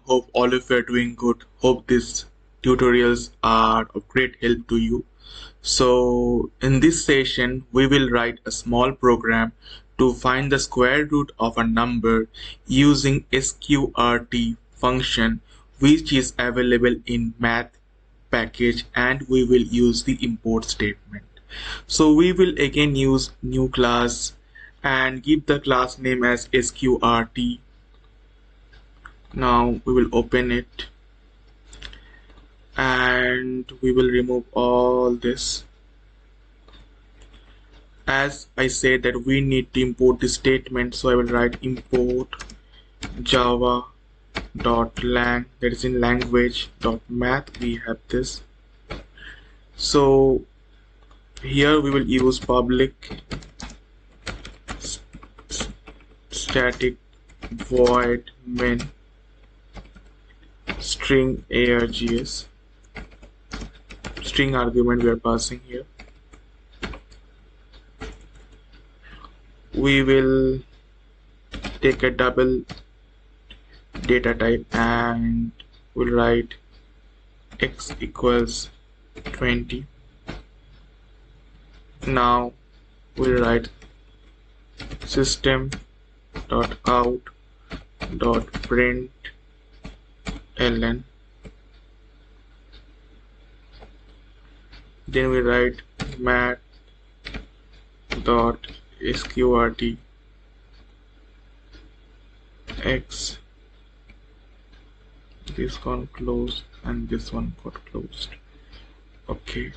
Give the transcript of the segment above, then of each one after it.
Hope all of you are doing good. Hope these tutorials are of great help to you. So in this session, we will write a small program to find the square root of a number using sqrt function, which is available in math package, and we will use the import statement. So we will again use new class and give the class name as sqrt. Now we will open it and we will remove all this. As I said that we need to import the statement, so I will write import java.lang, that is in language.math. We have this. So here we will use public static void main string args, string argument we are passing here. We will take a double data type and we'll write x equals 20. Now we'll write system.out.println. Then we write math.sqrt x, this one closed and this one got closed. Okay,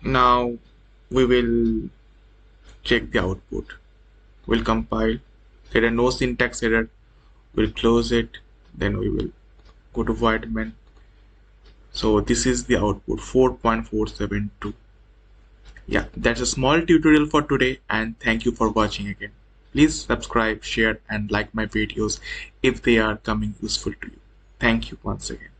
now we will check the output. We'll compile. There are no syntax error. We'll close it, then we will go to void main. So this is the output 4.472. Yeah, that's a small tutorial for today, and thank you for watching again. Please subscribe, share and like my videos if they are coming useful to you. Thank you once again.